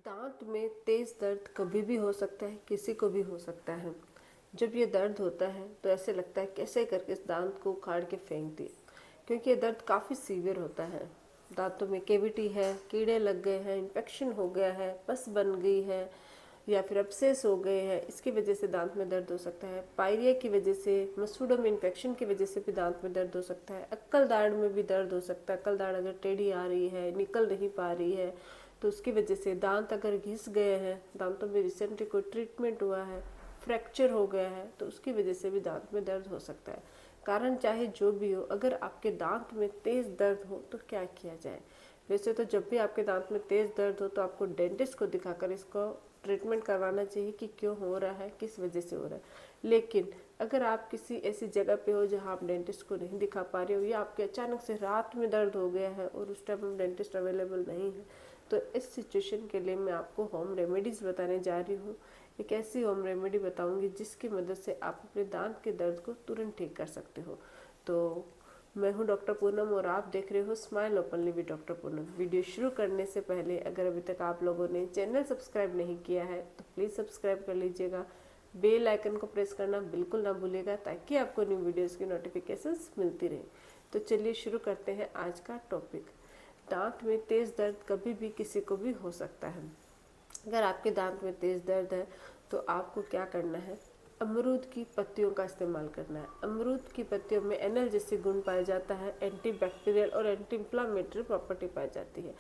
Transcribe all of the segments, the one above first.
दांत में तेज दर्द कभी भी हो सकता है, किसी को भी हो सकता है। जब ये दर्द होता है तो ऐसे लगता है कैसे करके इस दांत को उखाड़ के फेंक दिए, क्योंकि ये दर्द काफ़ी सीवियर होता है। दांतों में केविटी है, कीड़े लग गए हैं, इन्फेक्शन हो गया है, पस बन गई है या फिर अपसेस हो गए हैं, इसकी वजह से दांत में दर्द हो सकता है। पायरिया की वजह से, मसूडोम इन्फेक्शन की वजह से भी दांत में दर्द हो सकता है। अक्कल दाढ़ में भी दर्द हो सकता है। अक्कल दाढ़ अगर टेढ़ी आ रही है, निकल नहीं पा रही है, तो उसकी वजह से दांत अगर घिस गए हैं, दांतों में रिसेंटली कोई ट्रीटमेंट हुआ है, फ्रैक्चर हो गया है, तो उसकी वजह से भी दांत में दर्द हो सकता है। कारण चाहे जो भी हो, अगर आपके दांत में तेज दर्द हो तो क्या किया जाए? वैसे तो जब भी आपके दांत में तेज दर्द हो तो आपको डेंटिस्ट को दिखाकर इसको ट्रीटमेंट करवाना चाहिए कि क्यों हो रहा है, किस वजह से हो रहा है। लेकिन अगर आप किसी ऐसी जगह पे हो जहाँ आप डेंटिस्ट को नहीं दिखा पा रहे हो, या आपके अचानक से रात में दर्द हो गया है और उस टाइम डेंटिस्ट अवेलेबल नहीं है, तो इस सिचुएशन के लिए मैं आपको होम रेमेडीज़ बताने जा रही हूँ। एक ऐसी होम रेमेडी बताऊंगी जिसकी मदद से आप अपने दांत के दर्द को तुरंत ठीक कर सकते हो। तो मैं हूँ डॉक्टर पूनम और आप देख रहे हो smile openly with doctor Poonam. Video शुरू करने से पहले अगर अभी तक आप लोगों ने चैनल सब्सक्राइब नहीं किया है तो प्लीज़ सब्सक्राइब कर लीजिएगा। बेल आइकन को प्रेस करना बिल्कुल ना भूलिएगा, ताकि आपको न्यू वीडियोस की नोटिफिकेशंस मिलती रहे। तो चलिए शुरू करते हैं आज का टॉपिक। दांत में तेज़ दर्द कभी भी किसी को भी हो सकता है। अगर आपके दांत में तेज़ दर्द है तो आपको क्या करना है? अमरूद की पत्तियों का इस्तेमाल करना है। अमरूद की पत्तियों में एनाल्जेसिक गुण पाया जाता है, एंटी बैक्टीरियल और एंटी इंफ्लामेटरी प्रॉपर्टी पाई जाती है।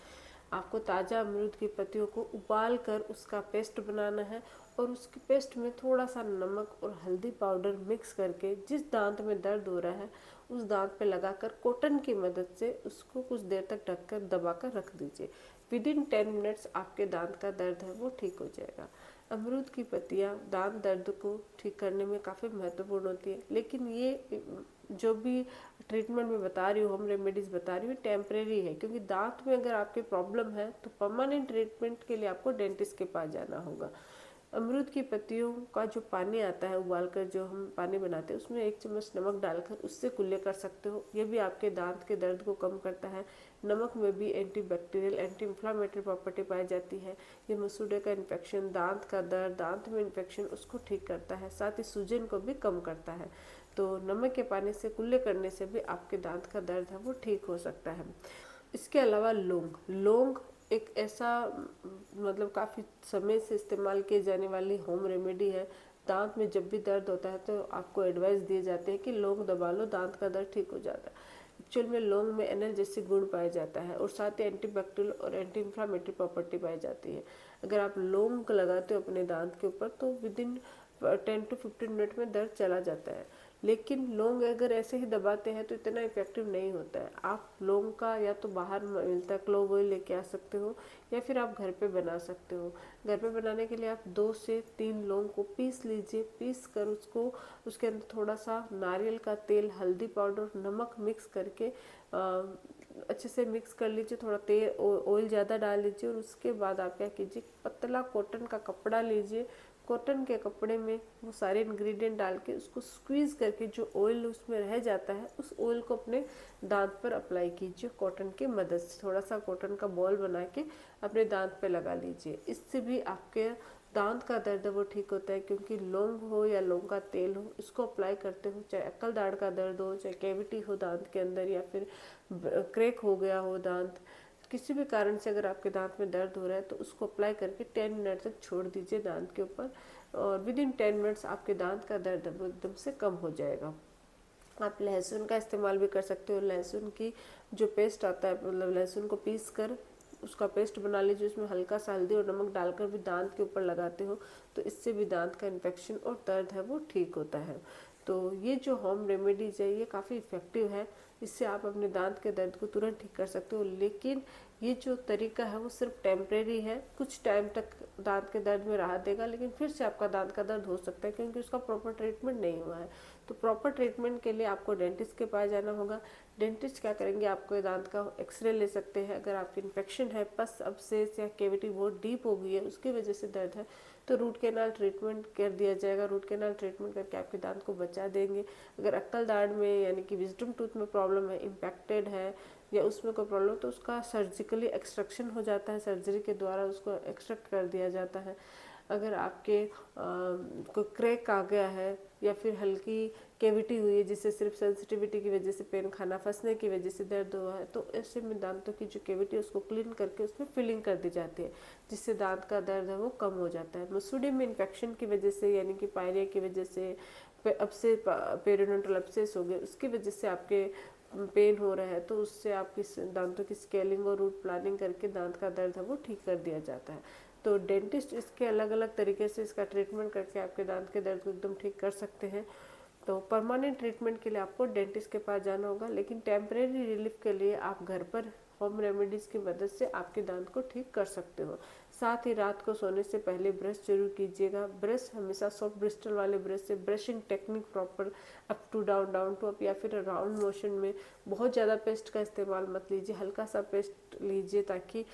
आपको ताज़ा अमरूद की पत्तियों को उबाल कर उसका पेस्ट बनाना है, और उसके पेस्ट में थोड़ा सा नमक और हल्दी पाउडर मिक्स करके जिस दांत में दर्द हो रहा है उस दांत पे लगाकर कॉटन की मदद से उसको कुछ देर तक ढककर दबाकर रख दीजिए। विद इन 10 मिनट्स आपके दांत का दर्द है वो ठीक हो जाएगा। अमरूद की पत्तियां दांत दर्द को ठीक करने में काफ़ी महत्वपूर्ण होती है, लेकिन ये जो भी ट्रीटमेंट मैं बता रही हूँ, होम रेमेडीज़ बता रही हूँ, टेम्परेरी है। क्योंकि दांत में अगर आपके प्रॉब्लम है तो परमानेंट ट्रीटमेंट के लिए आपको डेंटिस्ट के पास जाना होगा। अमरूद की पत्तियों का जो पानी आता है उबाल कर, जो हम पानी बनाते हैं, उसमें 1 चम्मच नमक डालकर उससे कुल्ले कर सकते हो। ये भी आपके दांत के दर्द को कम करता है। नमक में भी anti bacterial, anti inflammatory property पाई जाती है। ये मसूड़े का इन्फेक्शन, दांत का दर्द, दांत में इन्फेक्शन, उसको ठीक करता है, साथ ही सूजन को भी कम करता है। तो नमक के पानी से कुल्ले करने से भी आपके दांत का दर्द है वो ठीक हो सकता है। इसके अलावा लौंग, लौंग एक ऐसा मतलब काफ़ी समय से इस्तेमाल किए जाने वाली होम रेमेडी है। दांत में जब भी दर्द होता है तो आपको एडवाइस दिए जाते हैं कि लौंग दबा लो, दांत का दर्द ठीक हो जाता है। एक्चुअल में लौंग में एनर्जेटिक गुण पाया जाता है और साथ ही एंटीबैक्टीरियल और एंटी इंफ्लामेटरी प्रॉपर्टी पाई जाती है। अगर आप लौंग लगाते हो अपने दांत के ऊपर तो विद इन 10 to 15 मिनट में दर्द चला जाता है। लेकिन लौंग अगर ऐसे ही दबाते हैं तो इतना इफेक्टिव नहीं होता है। आप लौंग का या तो बाहर मिलता है क्लोव ऑयल लेके आ सकते हो, या फिर आप घर पे बना सकते हो। घर पे बनाने के लिए आप 2 से 3 लौंग को पीस लीजिए। पीस कर उसको, उसके अंदर थोड़ा सा नारियल का तेल, हल्दी पाउडर, नमक मिक्स करके अच्छे से मिक्स कर लीजिए। थोड़ा तेल ऑयल ज़्यादा डाल लीजिए, और उसके बाद आप क्या कीजिए, पतला कॉटन का कपड़ा लीजिए। कॉटन के कपड़े में वो सारे इंग्रेडिएंट डाल के उसको स्क्वीज़ करके जो ऑयल उसमें रह जाता है उस ऑयल को अपने दांत पर अप्लाई कीजिए। कॉटन की मदद से थोड़ा सा कॉटन का बॉल बना के अपने दांत पे लगा लीजिए। इससे भी आपके दांत का दर्द है वो ठीक होता है। क्योंकि लौंग हो या लौंग का तेल हो, इसको अप्लाई करते हो, चाहे अक्कल दाढ़ का दर्द हो, चाहे कैविटी हो दांत के अंदर, या फिर क्रैक हो गया हो दांत, किसी भी कारण से अगर आपके दांत में दर्द हो रहा है तो उसको अप्लाई करके 10 मिनट तक छोड़ दीजिए दांत के ऊपर, और विद इन 10 मिनट्स आपके दांत का दर्द वो एकदम से कम हो जाएगा। आप लहसुन का इस्तेमाल भी कर सकते हो। लहसुन की जो पेस्ट आता है, मतलब लहसुन को पीस कर उसका पेस्ट बना लीजिए, उसमें हल्का सा हल्दी और नमक डालकर भी दांत के ऊपर लगाते हो तो इससे भी दांत का इन्फेक्शन और दर्द है वो ठीक होता है। तो ये जो होम रेमेडीज़ है ये काफ़ी इफ़ेक्टिव है। इससे आप अपने दांत के दर्द को तुरंत ठीक कर सकते हो। लेकिन ये जो तरीका है वो सिर्फ टेम्परेरी है, कुछ टाइम तक दांत के दर्द में राहत देगा, लेकिन फिर से आपका दांत का दर्द हो सकता है क्योंकि उसका प्रॉपर ट्रीटमेंट नहीं हुआ है। तो प्रॉपर ट्रीटमेंट के लिए आपको डेंटिस्ट के पास जाना होगा। डेंटिस्ट क्या करेंगे, आपको दांत का एक्सरे ले सकते हैं। अगर आपकी इन्फेक्शन है, पस, अपसेस या कैविटी बहुत डीप हो गई है, उसकी वजह से दर्द है, तो रूट कैनाल ट्रीटमेंट कर दिया जाएगा। रूट कैनाल ट्रीटमेंट करके आपके दांत को बचा देंगे। अगर अक्कल दाढ़ में यानी कि विजडम टूथ में प्रॉब्लम है, इम्पैक्टेड है, या उसमें कोई प्रॉब्लम तो उसका सर्जिकली एक्सट्रैक्शन हो जाता है, सर्जरी के द्वारा उसको एक्सट्रैक्ट कर दिया जाता है। अगर आपके कोई क्रैक आ गया है या फिर हल्की कैविटी हुई है जिससे सिर्फ सेंसिटिविटी की वजह से पेन, खाना फंसने की वजह से दर्द हुआ है, तो ऐसे में दांतों की जो कैविटी है उसको क्लीन करके उसमें फिलिंग कर दी जाती है, जिससे दांत का दर्द है वो कम हो जाता है। मसूड़े में इन्फेक्शन की वजह से यानी कि पायरिया की वजह से अपसे पेरियोडोंटल अपसेस हो गए, उसकी वजह से आपके पेन हो रहा है, तो उससे आपकी दांतों की स्केलिंग और रूट प्लानिंग करके दांत का दर्द है वो ठीक कर दिया जाता है। तो डेंटिस्ट इसके अलग अलग तरीके से इसका ट्रीटमेंट करके आपके दांत के दर्द को एकदम ठीक कर सकते हैं। तो परमानेंट ट्रीटमेंट के लिए आपको डेंटिस्ट के पास जाना होगा, लेकिन टेम्परेरी रिलीफ के लिए आप घर पर होम रेमेडीज़ की मदद से आपके दांत को ठीक कर सकते हो। साथ ही रात को सोने से पहले ब्रश जरूर कीजिएगा। ब्रश हमेशा सॉफ्ट ब्रिस्टल वाले ब्रश से, brushing technique proper up to down, down to up या फिर राउंड मोशन में। बहुत ज़्यादा पेस्ट का इस्तेमाल मत लीजिए, हल्का सा पेस्ट लीजिए ताकि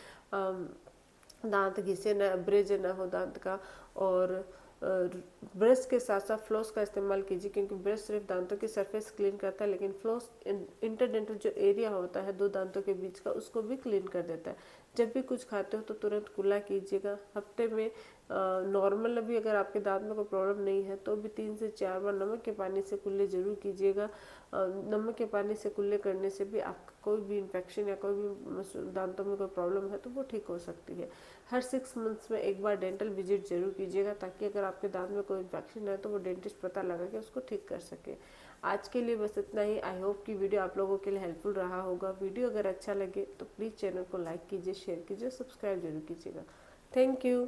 दांत घिसे ना, ब्रिज ना हो दांत का। और ब्रश के साथ साथ फ्लॉस का इस्तेमाल कीजिए, क्योंकि ब्रश सिर्फ दांतों की सरफेस क्लीन करता है, लेकिन फ्लॉस इंटरडेंटल जो एरिया होता है दो दांतों के बीच का उसको भी क्लीन कर देता है। जब भी कुछ खाते हो तो तुरंत कुल्ला कीजिएगा। हफ्ते में नॉर्मल अभी अगर आपके दांत में कोई प्रॉब्लम नहीं है तो भी 3 से 4 बार नमक के पानी से कुल्ले जरूर कीजिएगा। नमक के पानी से कुल्ले करने से भी आपका कोई भी इन्फेक्शन या कोई भी दांतों में कोई प्रॉब्लम है तो वो ठीक हो सकती है। हर 6 मंथ्स में एक बार डेंटल विजिट जरूर कीजिएगा, ताकि अगर आपके दांत में कोई इन्फेक्शन है तो वो डेंटिस्ट पता लगा के उसको ठीक कर सके। आज के लिए बस इतना ही। आई होप कि वीडियो आप लोगों के लिए हेल्पफुल रहा होगा। वीडियो अगर अच्छा लगे तो प्लीज़ चैनल को लाइक कीजिए, शेयर कीजिए, सब्सक्राइब जरूर कीजिएगा। Thank you.